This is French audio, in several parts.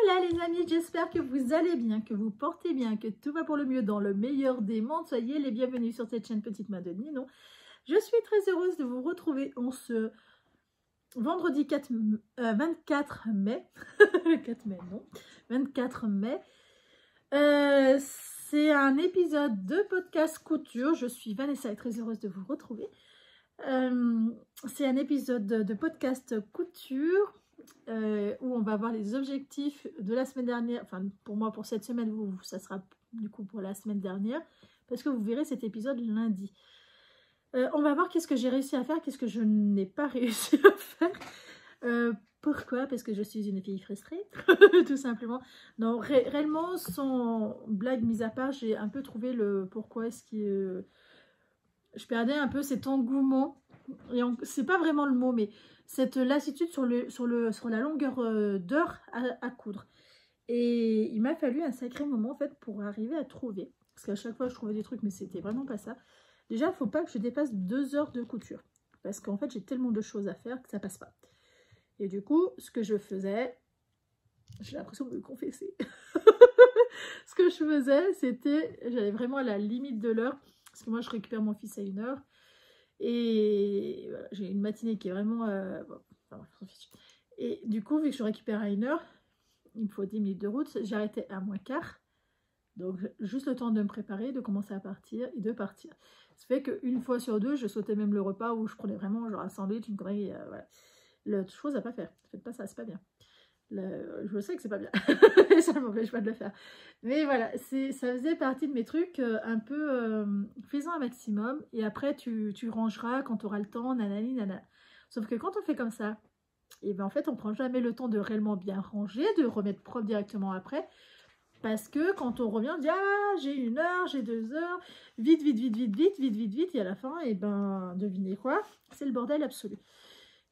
Hola les amis, j'espère que vous allez bien, que vous portez bien, que tout va pour le mieux dans le meilleur des mondes. Soyez les bienvenus sur cette chaîne Petite Main de Ninon. Je suis très heureuse de vous retrouver en ce vendredi 24 mai. 4 mai, non. 24 mai. C'est un épisode de podcast couture. Je suis Vanessa et très heureuse de vous retrouver. C'est un épisode de podcast couture. Où on va voir les objectifs de la semaine dernière, enfin pour moi pour cette semaine, ça sera du coup pour la semaine dernière, parce que vous verrez cet épisode lundi. On va voir qu'est-ce que j'ai réussi à faire, qu'est-ce que je n'ai pas réussi à faire. Pourquoi? Parce que je suis une fille frustrée, tout simplement. Non, réellement, sans blague mise à part, j'ai un peu trouvé le pourquoi est-ce que je perdais un peu cet engouement, et c'est pas vraiment le mot, mais cette lassitude sur la longueur d'heure à coudre. Et il m'a fallu un sacré moment en fait pour arriver à trouver. Parce qu'à chaque fois je trouvais des trucs, mais c'était vraiment pas ça. Déjà, il ne faut pas que je dépasse 2 heures de couture. Parce qu'en fait, j'ai tellement de choses à faire que ça passe pas. Et du coup, ce que je faisais, j'ai l'impression de me confesser. Ce que je faisais, c'était, j'allais vraiment à la limite de l'heure. Parce que moi, je récupère mon fils à 1 heure. Et voilà, j'ai une matinée qui est vraiment... bon, enfin, et du coup, vu que je récupère à 1 heure, il me faut 10 minutes de route, j'arrêtais à moins quart. Donc, juste le temps de me préparer, de commencer à partir et de partir. Ça fait qu'une fois sur deux, je sautais même le repas où je prenais vraiment genre un sandwich, une connerie. Voilà. L'autre chose à pas faire. Faites pas ça, c'est pas bien. Je sais que c'est pas bien. Ça ne m'empêche pas de le faire. Mais voilà, ça faisait partie de mes trucs un peu faisant un maximum. Et après, tu rangeras quand tu auras le temps, nanani, nanana. Sauf que quand on fait comme ça, et ben en fait, on prend jamais le temps de réellement bien ranger, de remettre propre directement après. Parce que quand on revient, on dit « Ah, j'ai 1 heure, j'ai 2 heures, vite, vite, vite, vite, vite, vite, vite, vite. » Et à la fin, et ben, devinez quoi? C'est le bordel absolu.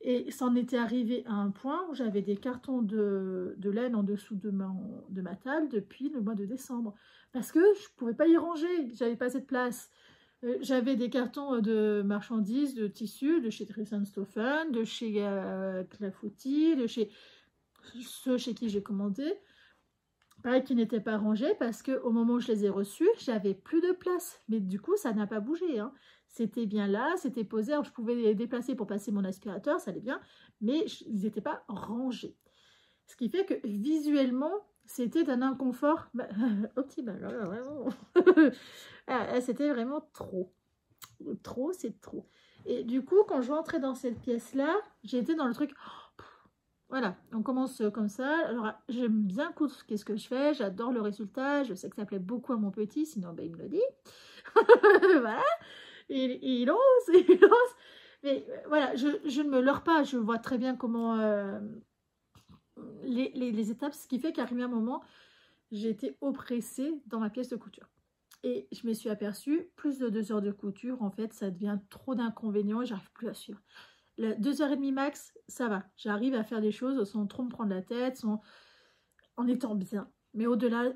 Et ça en était arrivé à un point où j'avais des cartons de laine en dessous de ma table depuis le mois de décembre. Parce que je ne pouvais pas y ranger, j'avais pas assez de place. J'avais des cartons de marchandises, de tissus, de chez Dresden-Stoffen, de chez Clafouti, de chez ceux chez qui j'ai commandé. Pareil, qui n'étaient pas rangés parce qu'au moment où je les ai reçus, j'avais plus de place. Mais du coup, ça n'a pas bougé, hein. C'était bien là, c'était posé. Alors, je pouvais les déplacer pour passer mon aspirateur, ça allait bien. Mais ils n'étaient pas rangés. Ce qui fait que visuellement, c'était d'un inconfort optimal. Vraiment. C'était vraiment trop. Trop, c'est trop. Et du coup, quand je rentrais dans cette pièce-là, j'étais dans le truc... Voilà, on commence comme ça. Alors, j'aime bien coudre, qu'est-ce que je fais? J'adore le résultat. Je sais que ça plaît beaucoup à mon petit, sinon ben, il me le dit. Voilà, il ose, il ose. Mais voilà, je ne me leurre pas. Je vois très bien comment les étapes, ce qui fait qu'arrivé un moment, j'ai été oppressée dans ma pièce de couture. Et je me suis aperçue, plus de 2 heures de couture, en fait, ça devient trop d'inconvénients et j'arrive plus à suivre. 2h30 max, ça va. J'arrive à faire des choses sans trop me prendre la tête, en étant bien. Mais au-delà,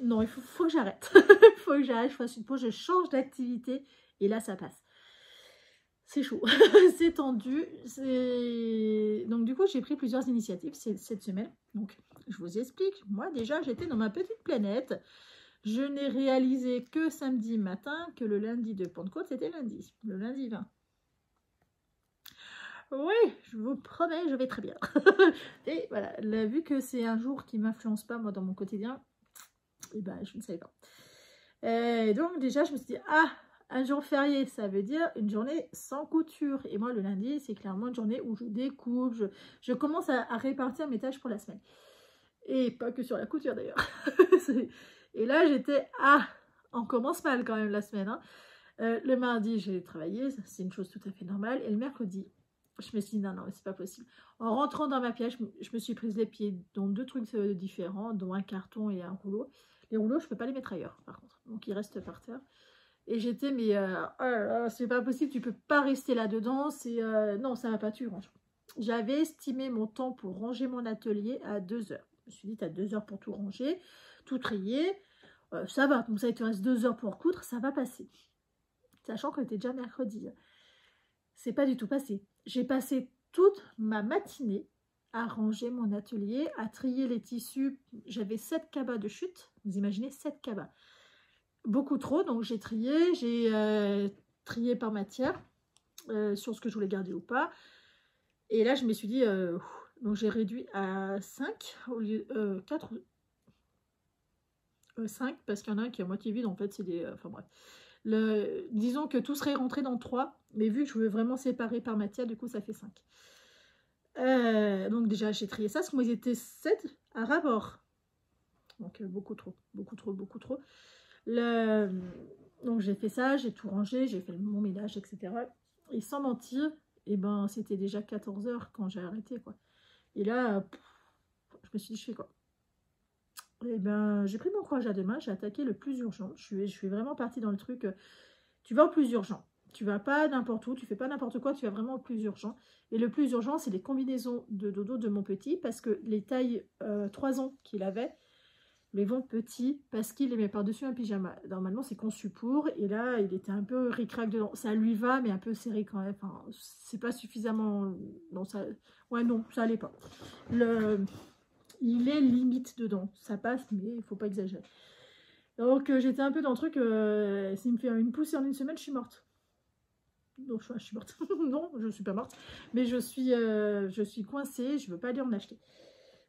non, il faut que j'arrête. Il faut que j'arrête, je fasse une pause, je change d'activité. Et là, ça passe. C'est chaud. C'est tendu. Donc, du coup, j'ai pris plusieurs initiatives cette semaine. Donc, je vous explique. Moi, déjà, j'étais dans ma petite planète. Je n'ai réalisé que samedi matin que le lundi de Pentecôte, c'était lundi. Le lundi 20. Oui, je vous promets, je vais très bien. Et voilà, vu que c'est un jour qui ne m'influence pas, moi, dans mon quotidien, et ben, je ne savais pas. Donc, déjà, je me suis dit, ah, un jour férié, ça veut dire une journée sans couture. Et moi, le lundi, c'est clairement une journée où je découpe, je commence à répartir mes tâches pour la semaine. Et pas que sur la couture, d'ailleurs. Et là, j'étais, ah, on commence mal quand même la semaine. Hein. Le mardi, j'ai travaillé, c'est une chose tout à fait normale. Et le mercredi, je me suis dit, non, non, c'est pas possible. En rentrant dans ma pièce, je me suis prise les pieds dans 2 trucs différents, dont un carton et un rouleau. Les rouleaux, je peux pas les mettre ailleurs, par contre. Donc, ils restent par terre. Et j'étais, mais oh c'est pas possible, tu peux pas rester là-dedans. Non, ça va pas, tu ranges. J'avais estimé mon temps pour ranger mon atelier à 2 heures. Je me suis dit, tu as 2 heures pour tout ranger, tout trier. Ça va, comme ça, il te reste 2 heures pour coudre, ça va passer. Sachant que c'était déjà mercredi. C'est pas du tout passé. J'ai passé toute ma matinée à ranger mon atelier, à trier les tissus. J'avais 7 cabas de chute, vous imaginez 7 cabas. Beaucoup trop, donc j'ai trié par matière, sur ce que je voulais garder ou pas. Et là, je me suis dit, donc j'ai réduit à 5 au lieu 4, 5, parce qu'il y en a un qui est à moitié vide, en fait, c'est des... enfin bref. Disons que tout serait rentré dans 3, mais vu que je veux vraiment séparer par matière, du coup, ça fait 5. Donc déjà, j'ai trié ça, parce que moi, ils étaient 7 à ras-bord. Donc, beaucoup trop. Donc, j'ai fait ça, j'ai tout rangé, j'ai fait mon ménage, etc. Et sans mentir, et ben, c'était déjà 14 h quand j'ai arrêté, quoi. Et là, je me suis dit, je fais quoi? Et ben, j'ai pris mon courage à deux mains, j'ai attaqué le plus urgent. Je suis vraiment partie dans le truc, tu vas au plus urgent. Tu vas pas n'importe où, tu fais pas n'importe quoi, tu vas vraiment au plus urgent. Et le plus urgent, c'est les combinaisons de dodo de mon petit, parce que les tailles 3 ans qu'il avait, les ventres petits, parce qu'il les met par-dessus un pyjama. Normalement, c'est conçu pour, et là, il était un peu ric-rac dedans. Ça lui va, mais un peu serré quand même. Enfin, c'est pas suffisamment... Non, ça... Ouais, non, ça allait pas. Il est limite dedans. Ça passe, mais il faut pas exagérer. Donc, j'étais un peu dans le truc, s'il me fait une poussée en une semaine, je suis morte. Donc, je suis morte. Non, je suis pas morte. Mais je suis coincée, je veux pas aller en acheter.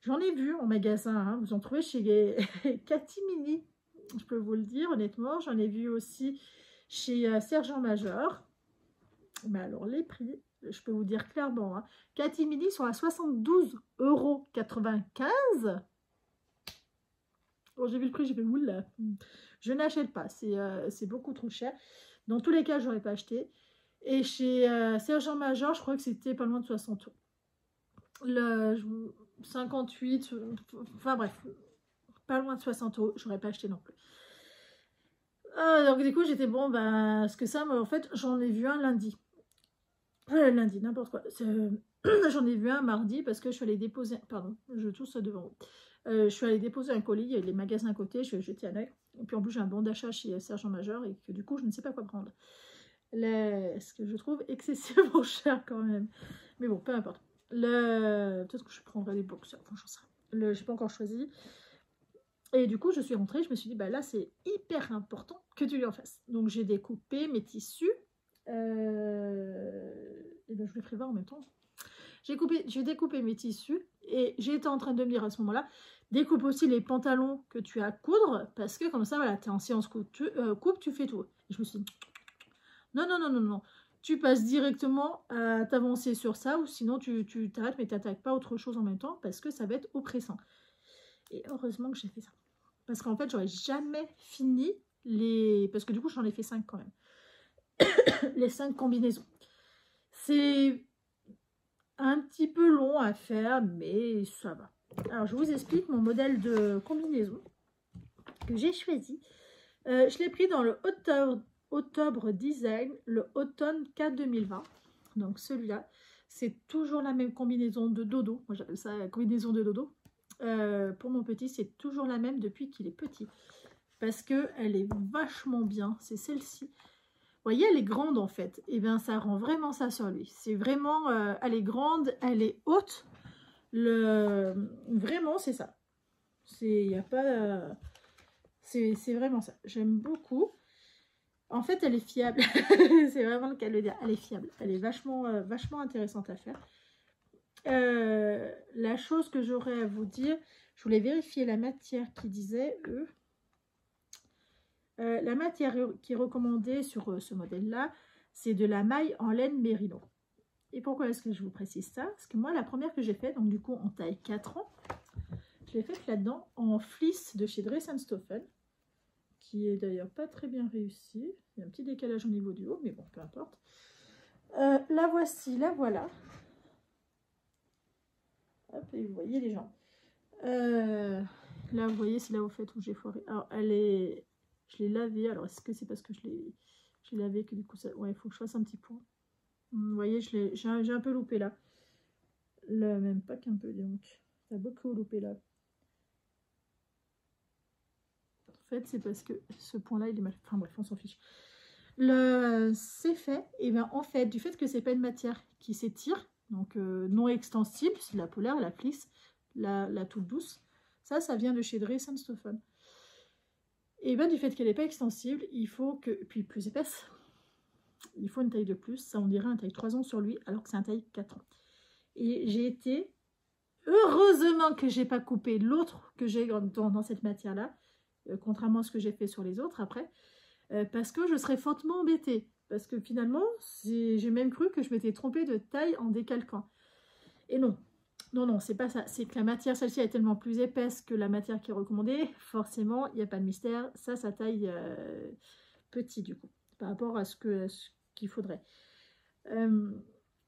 J'en ai vu en magasin, hein, vous en trouvez chez Catimini, je peux vous le dire honnêtement. J'en ai vu aussi chez Sergent Major. Mais alors les prix, je peux vous dire clairement, hein, Catimini sont à 72,95 €. Bon, j'ai vu le prix, j'ai fait oula, je n'achète pas, c'est beaucoup trop cher. Dans tous les cas, je n'aurais pas acheté. Et chez Sergent Major, je crois que c'était pas loin de 60 €. 58, enfin bref, pas loin de 60 €, j'aurais pas acheté non plus. Donc du coup j'étais bon, ben, parce que ça, en fait, j'en ai vu un lundi. Lundi, n'importe quoi. J'en ai vu un mardi parce que je suis allée déposer, pardon, je tousse devant vous. Je suis allée déposer un colis, il y a les magasins à côté, je vais jeter un œil. Et puis en plus j'ai un bon d'achat chez Sergent Major et que du coup je ne sais pas quoi prendre. Ce que je trouve excessivement cher quand même. Mais bon, peu importe. Peut-être que je prendrai des boxers, enfin j'en sais rien. Je n'ai pas encore choisi. Et du coup, je suis rentrée, je me suis dit, bah là, c'est hyper important que tu lui en fasses. Donc, j'ai découpé mes tissus. Et ben, je vais prévoir en même temps. J'ai découpé mes tissus et j'étais en train de me dire à ce moment-là, découpe aussi les pantalons que tu as à coudre parce que comme ça, voilà, tu es en séance coupe, tu fais tout. Et je me suis dit, non. Tu passes directement à t'avancer sur ça ou sinon tu t'arrêtes mais tu n'attaques pas autre chose en même temps parce que ça va être oppressant. Et heureusement que j'ai fait ça. Parce qu'en fait, j'aurais jamais fini les... Parce que du coup, j'en ai fait 5 quand même. Les 5 combinaisons. C'est un petit peu long à faire, mais ça va. Alors, je vous explique mon modèle de combinaison que j'ai choisi. Je l'ai pris dans le Octobre Design, le Automne 4 2020. Donc, celui-là, c'est toujours la même combinaison de dodo. Moi, j'appelle ça la combinaison de dodo. Pour mon petit, c'est toujours la même depuis qu'il est petit. Parce qu'elle est vachement bien. C'est celle-ci. Vous voyez, elle est grande en fait. Et bien, ça rend vraiment ça sur lui. C'est vraiment... elle est grande, elle est haute. Vraiment, c'est ça. Il n'y a pas... c'est vraiment ça. J'aime beaucoup. En fait, elle est fiable. C'est vraiment le cas de le dire. Elle est fiable. Elle est vachement intéressante à faire. La chose que j'aurais à vous dire, je voulais vérifier la matière qui disait eux. La matière qui est recommandée sur ce modèle-là, c'est de la maille en laine mérino. Et pourquoi est-ce que je vous précise ça? Parce que moi, la première que j'ai faite, donc du coup en taille 4 ans, je l'ai faite là-dedans en fleece de chez Dress & Stoffen, qui est d'ailleurs pas très bien réussi. Il y a un petit décalage au niveau du haut, mais bon, peu importe. La voici, la voilà. Hop, et vous voyez les jambes. Là, vous voyez, c'est là au fait où j'ai foiré. Alors, elle est... Je l'ai lavée. Alors, est-ce que c'est parce que je l'ai lavé que du coup, ça... Ouais, il faut que je fasse un petit point. Vous voyez, j'ai un peu loupé là. Même pas qu'un peu, donc. T'as beaucoup loupé là. En fait, c'est parce que ce point-là, il est mal... Enfin bref, on s'en fiche. C'est fait. Et bien, en fait, du fait que c'est pas une matière qui s'étire, Donc non extensible, c'est la polaire, la fleece, la toute douce. Ça vient de chez Dress & Stephen. Et bien du fait qu'elle n'est pas extensible, il faut que, puis plus épaisse, il faut une taille de plus. Ça on dirait un taille 3 ans sur lui, alors que c'est un taille 4 ans. Et j'ai été, heureusement que j'ai pas coupé l'autre que j'ai dans cette matière-là, contrairement à ce que j'ai fait sur les autres après, parce que je serais fortement embêtée. Parce que finalement, j'ai même cru que je m'étais trompée de taille en décalquant. Et non, non, c'est pas ça. C'est que la matière, celle-ci, est tellement plus épaisse que la matière qui est recommandée. Forcément, il n'y a pas de mystère. Ça taille petit du coup, par rapport à ce qu'il faudrait.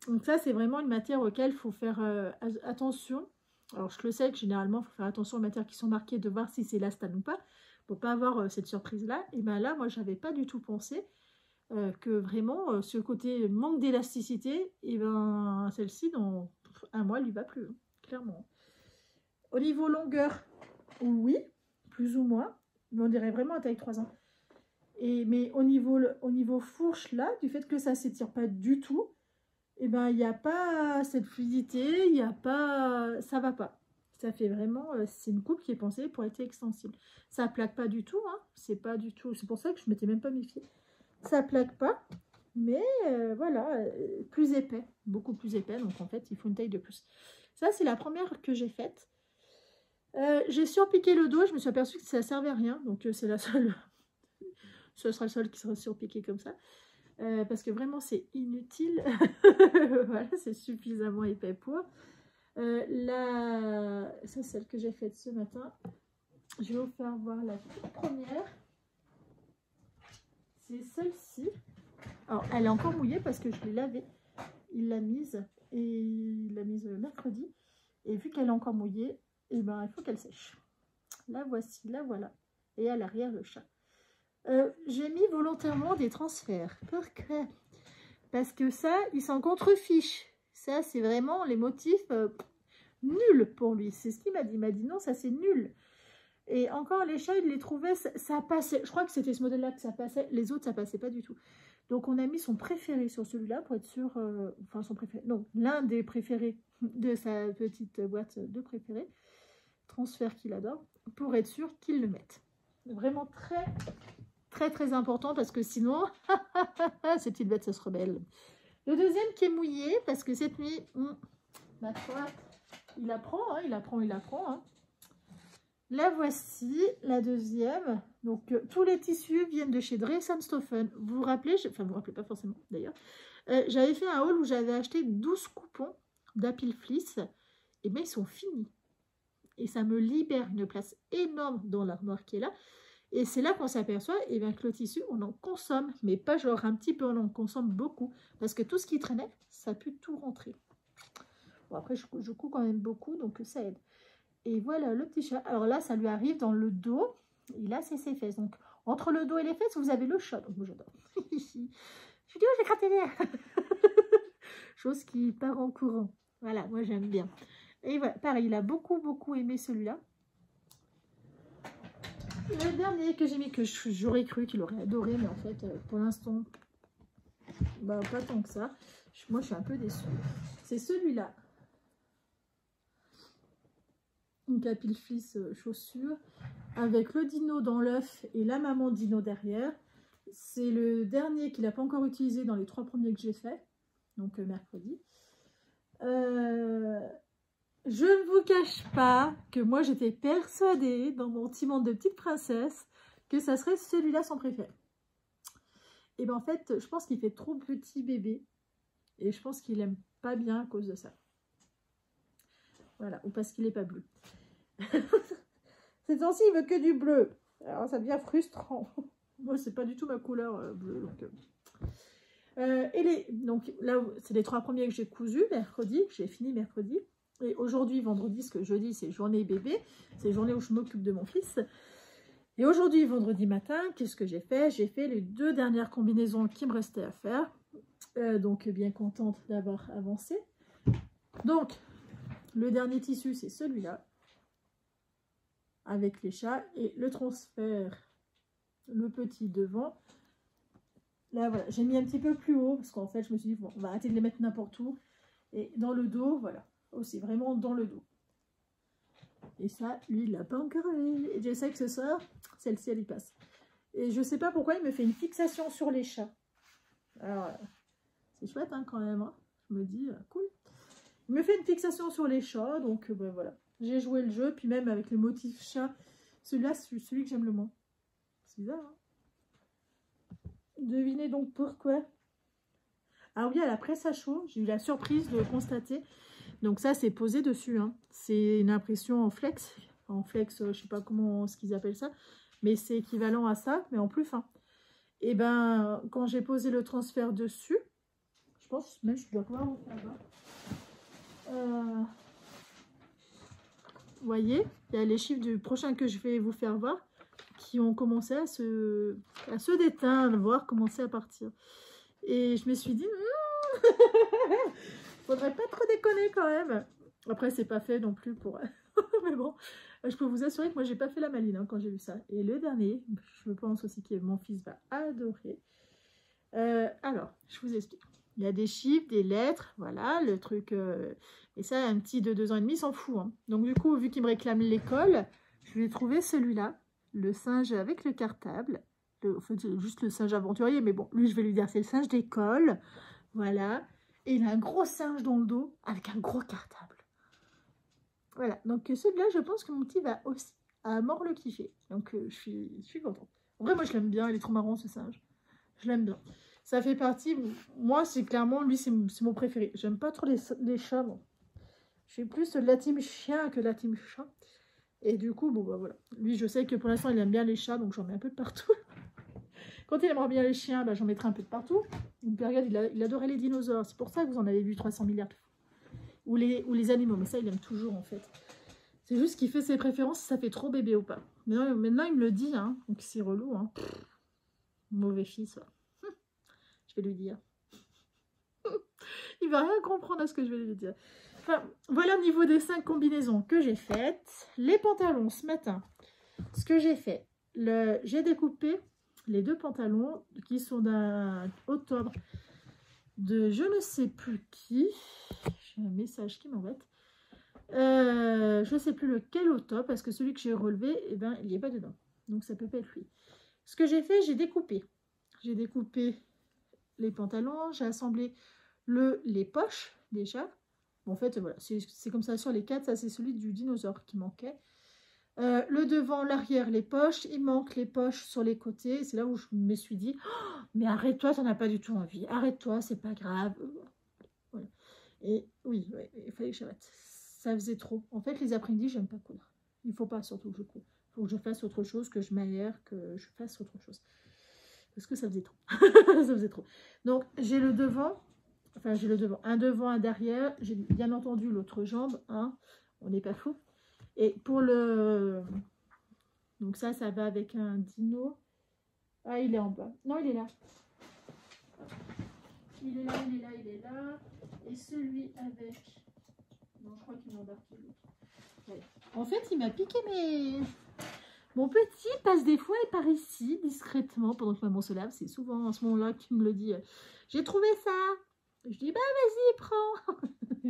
Donc ça, c'est vraiment une matière auquel il faut faire attention. Alors, je le sais que généralement, il faut faire attention aux matières qui sont marquées, de voir si c'est élastane ou pas, pour pas avoir cette surprise-là. Et bien là, moi, j'avais pas du tout pensé que vraiment, ce côté manque d'élasticité, et ben celle-ci, dans un mois, elle lui va plus, hein, clairement. Au niveau longueur, oui, plus ou moins, mais on dirait vraiment à taille 3 ans. Mais au niveau fourche, là, du fait que ça ne s'étire pas du tout, et ben il n'y a pas cette fluidité, il n'y a pas, ça va pas. Ça fait vraiment, c'est une coupe qui est pensée pour être extensible. Ça plaque pas du tout, hein, c'est pas du tout, c'est pour ça que je m'étais même pas méfiée. Ça plaque pas, mais voilà, plus épais, beaucoup plus épais, donc en fait il faut une taille de plus. Ça c'est la première que j'ai faite. J'ai surpiqué le dos, je me suis aperçue que ça servait à rien, donc c'est la seule, ce sera le seul qui sera surpiqué comme ça, parce que vraiment c'est inutile. Voilà, c'est suffisamment épais pour. Ça c'est celle que j'ai faite ce matin. Je vais vous faire voir la toute première. C'est celle-ci. Alors, elle est encore mouillée parce que je l'ai lavée. Il l'a mise et il l'a mise mercredi. Et vu qu'elle est encore mouillée, et ben, il faut qu'elle sèche. La voici, la voilà. Et à l'arrière, le chat. J'ai mis volontairement des transferts. Pourquoi? Parce que ça, il s'en contrefiche. Ça, c'est vraiment les motifs nuls pour lui. C'est ce qu'il m'a dit. Il m'a dit non, ça c'est nul. Et encore, les chats, il les trouvait, ça passait. Je crois que c'était ce modèle-là que ça passait. Les autres, ça passait pas du tout. Donc, on a mis son préféré sur celui-là pour être sûr. Enfin, son préféré. Non, l'un des préférés de sa petite boîte de préférés. Transfert qu'il adore. Pour être sûr qu'il le mette. Vraiment très, très, très important parce que sinon, cette petite bête, ça se rebelle. Le deuxième qui est mouillé parce que cette nuit, ma foi, il apprend, hein, il apprend, hein. La voici, la deuxième. Donc, tous les tissus viennent de chez Dress & Stephen. Vous vous rappelez, enfin, vous vous rappelez pas forcément d'ailleurs. J'avais fait un haul où j'avais acheté 12 coupons d'Apple Fleece. Et bien, ils sont finis. Et ça me libère une place énorme dans l'armoire qui est là. Et c'est là qu'on s'aperçoit que le tissu, on en consomme. Mais pas genre un petit peu, on en consomme beaucoup. Parce que tout ce qui traînait, ça a pu tout rentrer. Bon, après, je couds quand même beaucoup, donc ça aide. Et voilà le petit chat. Alors là, ça lui arrive dans le dos. Et là, c'est ses fesses. Donc, entre le dos et les fesses, vous avez le chat. Donc, moi, j'adore. Je dis, oh, j'ai gratté l'air. Chose qui part en courant. Voilà, moi, j'aime bien. Et voilà, pareil, il a beaucoup, beaucoup aimé celui-là. Le dernier que j'ai mis, que j'aurais cru qu'il aurait adoré, mais en fait, pour l'instant, bah, pas tant que ça. Moi, je suis un peu déçue. C'est celui-là. Une Apple Fleece chaussure avec le dino dans l'œuf et la maman dino derrière. C'est le dernier qu'il n'a pas encore utilisé dans les 3 premiers que j'ai fait, donc mercredi. Je ne vous cache pas que moi j'étais persuadée dans mon petit monde de petite princesse que ça serait celui-là son préféré. Et bien en fait, je pense qu'il fait trop petit bébé et je pense qu'il aime pas bien à cause de ça. Voilà, ou parce qu'il n'est pas bleu. Ces temps-ci, il veut que du bleu. Alors, ça devient frustrant. Moi, c'est pas du tout ma couleur bleue. Donc là, c'est les 3 premiers que j'ai cousus mercredi, que j'ai fini mercredi. Et aujourd'hui, vendredi, ce que jeudi, c'est journée bébé. C'est journée où je m'occupe de mon fils. Et aujourd'hui, vendredi matin, qu'est-ce que j'ai fait? J'ai fait les 2 dernières combinaisons qui me restaient à faire. Donc, bien contente d'avoir avancé. Donc, le dernier tissu, c'est celui-là. Avec les chats. Et le transfert, le petit devant. Là, voilà. J'ai mis un petit peu plus haut. Parce qu'en fait, je me suis dit, bon, on va arrêter de les mettre n'importe où. Et dans le dos, voilà. Aussi, vraiment dans le dos. Et ça, lui, il l'a pas encore eu. Et je sais que ce soir, celle-ci, elle y passe. Et je sais pas pourquoi, il me fait une fixation sur les chats. Alors, c'est chouette hein, quand même. Hein. Je me dis, cool. Il me fait une fixation sur les chats, donc ben, voilà. J'ai joué le jeu, puis même avec le motif chat, celui-là, c'est celui que j'aime le moins. C'est bizarre, hein. Devinez donc pourquoi. Ah oui, à la presse à chaud, j'ai eu la surprise de constater. Donc ça, c'est posé dessus. Hein. C'est une impression en flex. En flex, je sais pas comment ce qu'ils appellent ça. Mais c'est équivalent à ça, mais en plus fin. Et ben, quand j'ai posé le transfert dessus, je pense même que je dois pouvoir vous faire voir. Vous voyez, il y a les chiffres du prochain que je vais vous faire voir qui ont commencé à se déteindre, voire commencer à partir. Et je me suis dit, faudrait pas trop déconner quand même. Après, c'est pas fait non plus pour... Mais bon, je peux vous assurer que moi, j'ai pas fait la maline hein, quand j'ai vu ça. Et le dernier, je pense aussi que mon fils va adorer. Alors, je vous explique. Il y a des chiffres, des lettres, voilà, le truc... Et ça, un petit de 2 ans et demi s'en fout. Hein. Donc du coup, vu qu'il me réclame l'école, je lui ai trouvé celui-là, le singe avec le cartable. En fait, juste le singe aventurier, mais bon, lui, je vais lui dire, c'est le singe d'école. Voilà. Et il a un gros singe dans le dos avec un gros cartable. Voilà. Donc celui-là, je pense que mon petit va aussi à mort le kiffer. Donc je suis contente. En vrai, moi, je l'aime bien. Il est trop marrant, ce singe. Je l'aime bien. Ça fait partie... Moi, c'est clairement, lui, c'est mon préféré. J'aime pas trop les chats, bon. Je suis plus de la team chien que la team chat. Et du coup, bon, bah voilà. Lui, je sais que pour l'instant, il aime bien les chats, donc j'en mets un peu de partout. Quand il aimera bien les chiens, bah, j'en mettrai un peu de partout. Donc, regarde, il adorait les dinosaures. C'est pour ça que vous en avez vu 300 milliards de fois. Ou les animaux, mais ça, il aime toujours, en fait. C'est juste qu'il fait ses préférences si ça fait trop bébé ou pas. Maintenant, il me le dit, hein. Donc, c'est relou, hein. Mauvais fils, ouais. Je vais lui dire. Il va rien comprendre à ce que je vais lui dire. Enfin, voilà au niveau des 5 combinaisons que j'ai faites. Les pantalons, ce matin, ce que j'ai fait, j'ai découpé les 2 pantalons qui sont d'un octobre de je ne sais plus qui. J'ai un message qui m'embête. Je ne sais plus lequel octobre parce que celui que j'ai relevé, eh ben, il n'y est pas dedans. Donc ça peut pas être lui. Ce que j'ai fait, j'ai découpé. J'ai découpé les pantalons, j'ai assemblé les poches déjà. En fait, voilà, c'est comme ça sur les 4, ça c'est celui du dinosaure qui manquait. Le devant, l'arrière, les poches. Il manque les poches sur les côtés. C'est là où je me suis dit, oh, mais arrête-toi, t'en as pas du tout envie. Arrête-toi, c'est pas grave. Voilà. Et oui, ouais, il fallait que j'arrête. Ça faisait trop. En fait, les après-midi, j'aime pas coudre. Il faut pas surtout que je coudre. Il faut que je fasse autre chose, que je m'aère, que je fasse autre chose. Parce que ça faisait trop. Ça faisait trop. Donc, j'ai le devant. Enfin, j'ai le devant. Un devant, un derrière. J'ai bien entendu l'autre jambe. Hein. On n'est pas fou. Et pour le... Donc ça va avec un dino. Ah, il est en bas. Non, il est là. Il est là, il est là, il est là. Et celui avec... Non, je crois qu'il m'a embarqué l'autre. Ouais. En fait, il m'a piqué mes... Mon petit passe des fois par ici, discrètement, pendant que maman se lave. C'est souvent à ce moment-là qu'il me le dit. J'ai trouvé ça. Je dis, bah vas-y, prends.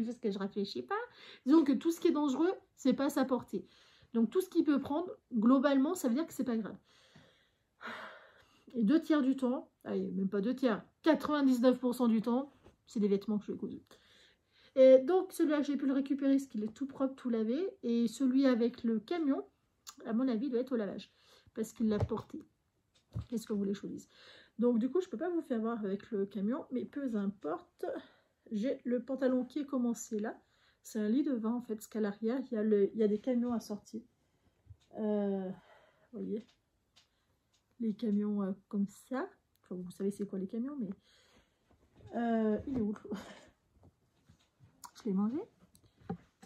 Parce que je réfléchis pas. Disons que tout ce qui est dangereux, c'est pas à sa portée. Donc tout ce qu'il peut prendre, globalement, ça veut dire que c'est pas grave. Et 2 tiers du temps, allez, même pas 2 tiers, 99% du temps, c'est des vêtements que je vais coudre. Et donc celui-là, j'ai pu le récupérer parce qu'il est tout propre, tout lavé. Et celui avec le camion, à mon avis, il doit être au lavage. Parce qu'il l'a porté. Qu'est-ce que vous voulez que je vous dise? Donc du coup, je peux pas vous faire voir avec le camion, mais peu importe. J'ai le pantalon qui est commencé là. C'est un lit de vin en fait, parce qu'à l'arrière, il y a des camions assortis. Vous voyez, les camions comme ça. Enfin, vous savez c'est quoi les camions, mais... il est où? Je l'ai mangé?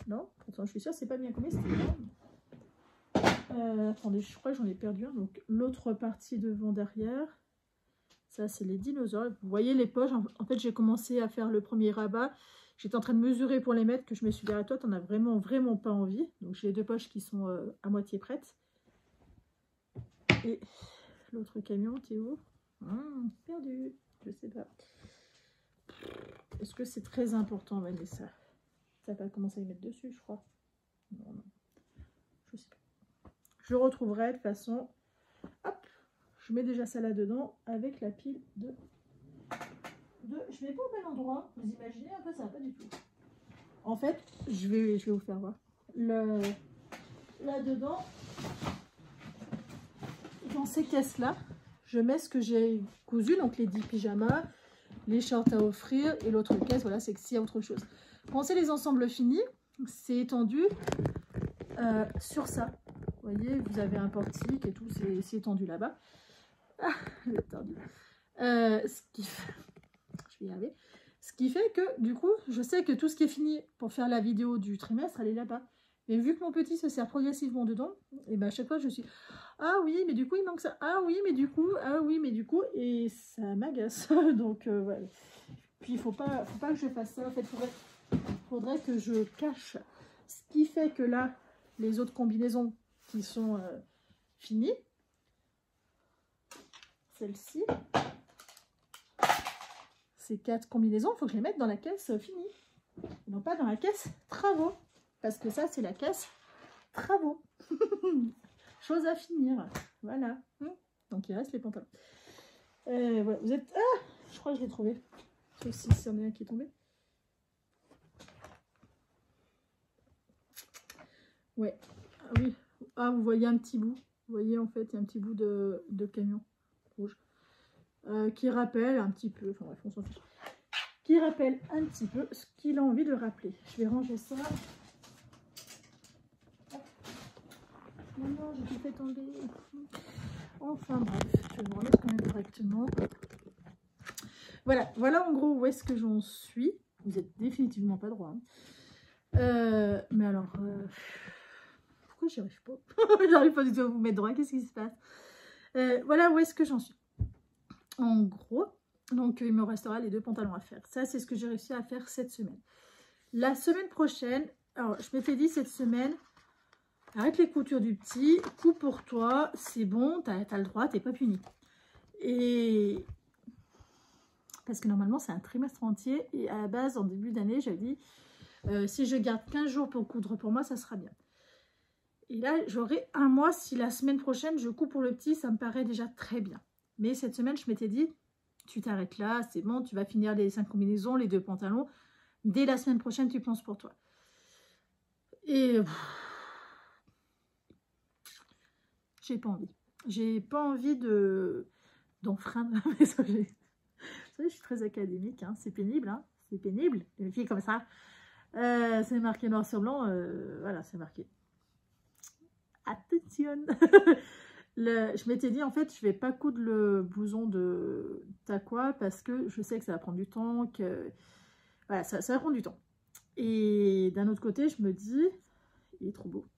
Non, pourtant je suis sûre c'est pas bien comestible. Attendez, je crois que j'en ai perdu un. Donc l'autre partie devant derrière. Ça, c'est les dinosaures. Vous voyez les poches. En fait, j'ai commencé à faire le premier rabat. J'étais en train de mesurer pour les mettre, que je me suis dit, à toi, t'en as vraiment, vraiment pas envie. Donc, j'ai les 2 poches qui sont à moitié prêtes. Et l'autre camion, t'es où? Perdu. Je sais pas. Est-ce que c'est très important, Vanessa? Ça va commencer à y mettre dessus, je crois. Non, non. Je sais pas. Je retrouverai de toute façon. Hop, je mets déjà ça là-dedans avec la pile de... Je mets pas au même endroit. Vous imaginez un peu, ça va pas du tout. En fait, je vais vous faire voir. Là-dedans, dans ces caisses-là, je mets ce que j'ai cousu, donc les 10 pyjamas, les shorts à offrir, et l'autre caisse, voilà, c'est que s'il y a autre chose. Quand c'est les ensembles finis, c'est étendu sur ça. Vous voyez, vous avez un portique et tout, c'est étendu là-bas. Ah, étendu. Ce qui fait... Je vais y arriver. Ce qui fait que, du coup, je sais que tout ce qui est fini pour faire la vidéo du trimestre, elle est là-bas. Et vu que mon petit se sert progressivement dedans, et ben à chaque fois je suis ah oui mais du coup il manque ça, ah oui mais du coup, ah oui mais du coup, et ça m'agace. Donc voilà. Puis il faut pas que je fasse ça. En fait, faudrait que je cache. Ce qui fait que là, les autres combinaisons qui sont finies, celle-ci, ces 4 combinaisons, il faut que je les mette dans la caisse finie, non pas dans la caisse travaux. Parce que ça, c'est la caisse travaux. Chose à finir. Voilà. Donc, il reste les pantalons. Voilà. Vous êtes... Ah, je crois que je l'ai trouvé. Sauf si c'en est un qui est tombé. Ouais. Ah oui. Ah, vous voyez un petit bout. Vous voyez, en fait, il y a un petit bout de camion rouge. Qui rappelle un petit peu... Enfin, bref, on s'en fiche. Qui rappelle un petit peu ce qu'il a envie de rappeler. Je vais ranger ça... Non, non, j'ai tout fait tomber. Enfin bref, je vais vous remettre quand même correctement. Voilà, voilà en gros où est-ce que j'en suis. Vous êtes définitivement pas droit. Mais alors, pourquoi j'y arrive pas? J'arrive pas du tout à vous mettre droit, qu'est-ce qui se passe? Voilà où est-ce que j'en suis. En gros, donc il me restera les 2 pantalons à faire. Ça, c'est ce que j'ai réussi à faire cette semaine. La semaine prochaine, alors je m'étais dit cette semaine... Arrête les coutures du petit, coupe pour toi, c'est bon, t'as le droit, t'es pas puni. Et parce que normalement c'est un trimestre entier et à la base en début d'année j'avais dit si je garde 15 jours pour coudre pour moi ça sera bien. Et là j'aurai un mois si la semaine prochaine je coupe pour le petit, ça me paraît déjà très bien. Mais cette semaine je m'étais dit tu t'arrêtes là, c'est bon, tu vas finir les 5 combinaisons, les 2 pantalons. Dès la semaine prochaine tu penses pour toi. Et... j'ai pas envie. J'ai pas envie d'enfreindre. Je suis très académique, hein. C'est pénible, hein. C'est pénible. Une fille comme ça. C'est marqué noir sur blanc. Voilà, c'est marqué. Attention. Je m'étais dit, en fait, je vais pas coudre le blouson de Taqua parce que je sais que ça va prendre du temps. Voilà, ça va prendre du temps. Et d'un autre côté, je me dis, il est trop beau.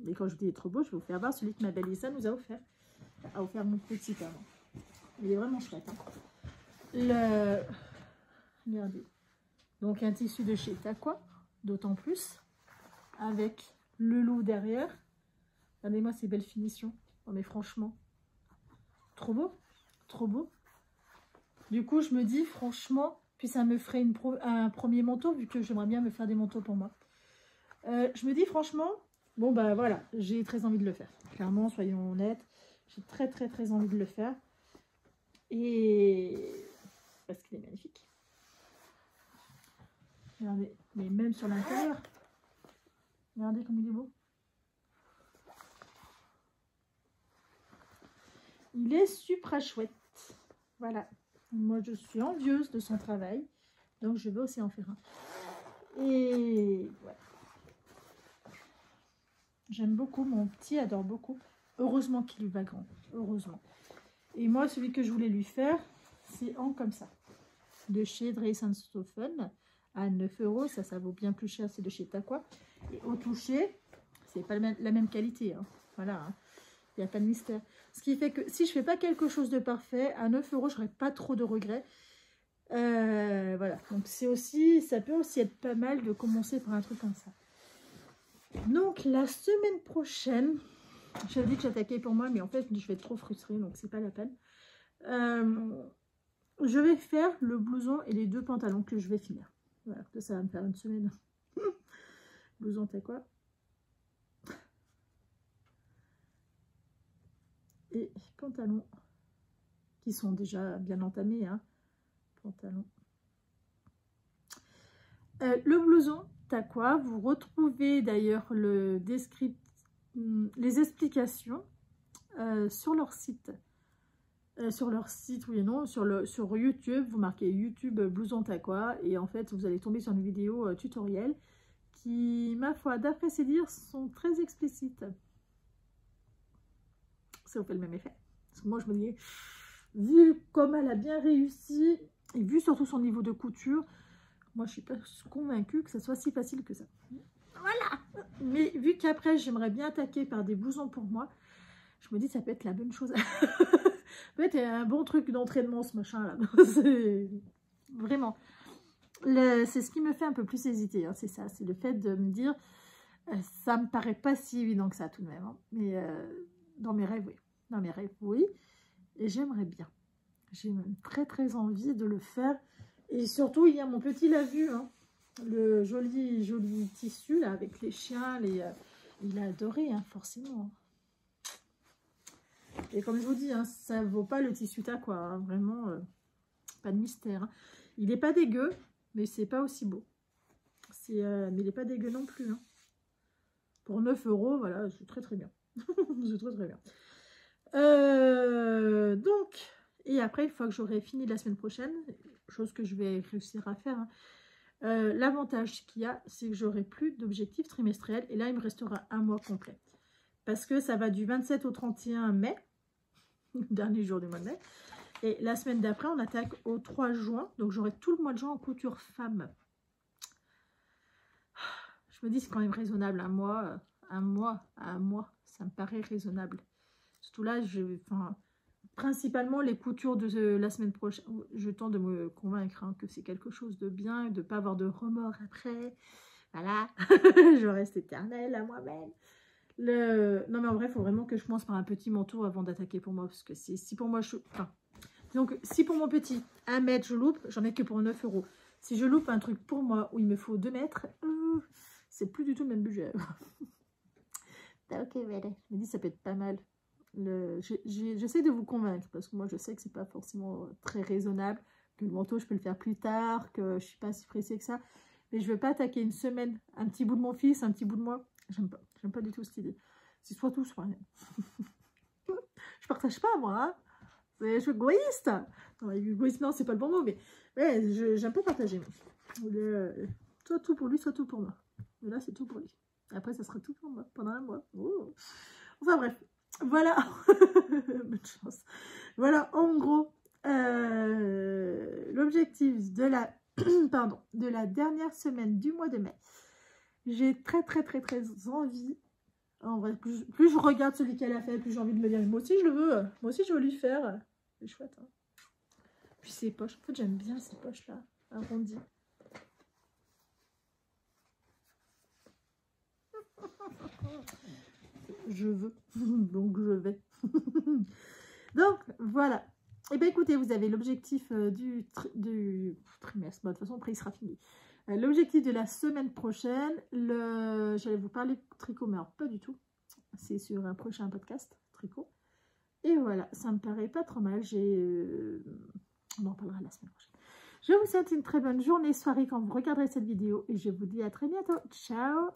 Et quand je vous dis il est trop beau, je vais vous faire voir celui que ma belle Lisa nous a offert. A offert mon petit avant. Il est vraiment chouette. Hein. Regardez. Donc un tissu de chez Taqua, d'autant plus. Avec le loup derrière. Regardez-moi ces belles finitions. Oh mais franchement. Trop beau. Trop beau. Du coup, je me dis franchement, puis ça me ferait un premier manteau, vu que j'aimerais bien me faire des manteaux pour moi. Je me dis franchement... Bon, bah voilà, j'ai très envie de le faire. Clairement, soyons honnêtes, j'ai très envie de le faire. Et parce qu'il est magnifique. Regardez, mais même sur l'intérieur. Regardez comme il est beau. Il est super chouette. Voilà. Moi, je suis envieuse de son travail. Donc, je vais aussi en faire un. Et voilà. J'aime beaucoup, mon petit adore beaucoup. Heureusement qu'il va grand, heureusement. Et moi, celui que je voulais lui faire, c'est en comme ça. De chez Dress & Stoffer à 9 €. Ça vaut bien plus cher, c'est de chez Taqua. Et au toucher, c'est pas la même qualité. Hein. Voilà, hein. Il n'y a pas de mystère. Ce qui fait que si je fais pas quelque chose de parfait, à 9 €, je n'aurai pas trop de regrets. Voilà, donc c'est aussi, ça peut aussi être pas mal de commencer par un truc comme ça. Donc la semaine prochaine, j'avais dit que j'attaquais pour moi, mais en fait je vais être trop frustrée, donc c'est pas la peine. je vais faire le blouson et les 2 pantalons que je vais finir. Voilà, ça va me faire une semaine. Blouson, t'as quoi? Et pantalons qui sont déjà bien entamés, hein. Pantalons. Le blouson, t'as quoi? Vous retrouvez d'ailleurs le les explications sur leur site. Oui et non, sur YouTube, vous marquez YouTube blouson t'as quoi, et en fait vous allez tomber sur une vidéo tutoriel qui, ma foi, d'après ses dires, sont très explicites. Ça vous fait le même effet? Parce que moi je me dis, vu comme elle a bien réussi, et vu surtout son niveau de couture, moi je suis pas convaincue que ça soit si facile que ça. Voilà. Mais vu qu'après j'aimerais bien attaquer par des blousons pour moi, je me dis ça peut être la bonne chose. Peut-être un bon truc d'entraînement ce machin là. C'est vraiment. C'est ce qui me fait un peu plus hésiter, hein, c'est ça. C'est le fait de me dire, ça me paraît pas si évident que ça tout de même. Hein, mais dans mes rêves, oui. Dans mes rêves, oui. Et j'aimerais bien. J'ai même très très envie de le faire. Et surtout, il y a mon petit l'a vu, hein, le joli tissu là avec les chiens. Il a adoré, hein, forcément. Et comme je vous dis, hein, ça vaut pas le tissu t'as quoi, hein, vraiment, pas de mystère. Hein. Il n'est pas dégueu, mais c'est pas aussi beau. Mais il n'est pas dégueu non plus. Hein. Pour 9 €, voilà, c'est très très bien. C'est très très bien. Donc, et après, une fois que j'aurai fini la semaine prochaine, chose que je vais réussir à faire, hein, l'avantage qu'il y a, c'est que j'aurai plus d'objectifs trimestriels. Et là, il me restera un mois complet. Parce que ça va du 27 au 31 mai, dernier jour du mois de mai. Et la semaine d'après, on attaque au 3 juin. Donc, j'aurai tout le mois de juin en couture femme. Je me dis, c'est quand même raisonnable. Un mois, ça me paraît raisonnable. Surtout là, principalement les coutures de la semaine prochaine. Je tente de me convaincre, hein, que c'est quelque chose de bien, de ne pas avoir de remords après. Voilà, je reste éternelle à moi-même. Non mais en vrai, il faut vraiment que je commence par un petit manteau avant d'attaquer pour moi. Parce que si pour moi, donc si pour mon petit 1 mètre je loupe, j'en ai que pour 9 €. Si je loupe un truc pour moi où il me faut 2 mètres, c'est plus du tout le même budget. Ok, voilà. Je me dis ça peut être pas mal. J'essaie de vous convaincre parce que moi je sais que c'est pas forcément très raisonnable, que le manteau je peux le faire plus tard, que je suis pas si pressée que ça. Mais je veux pas attaquer une semaine, un petit bout de mon fils, un petit bout de moi. J'aime pas du tout cette idée. C'est soit tout, soit rien. Je partage pas, moi. Hein. Je suis égoïste. Non, égoïste, non, c'est pas le bon mot, mais j'aime pas partager. Soit tout pour lui, soit tout pour moi. Mais là, c'est tout pour lui. Après, ça sera tout pour moi pendant un mois. Oh. Enfin bref, voilà. Bonne chance. Voilà, en gros, l'objectif de la dernière semaine du mois de mai. J'ai très envie. En vrai, plus je regarde celui qu'elle a fait, plus j'ai envie de me dire, moi aussi je le veux. Moi aussi je veux lui faire. C'est chouette. Hein. Puis ses poches. En fait, j'aime bien ces poches-là, arrondies. Je veux. Donc je vais. Donc voilà. Et bien écoutez, vous avez l'objectif du trimestre. Bon, de toute façon, après il sera fini. L'objectif de la semaine prochaine, j'allais vous parler de tricot, mais alors pas du tout. C'est sur un prochain podcast, tricot. Et voilà, ça me paraît pas trop mal. On en parlera la semaine prochaine. Je vous souhaite une très bonne journée, soirée quand vous regarderez cette vidéo. Et je vous dis à très bientôt. Ciao!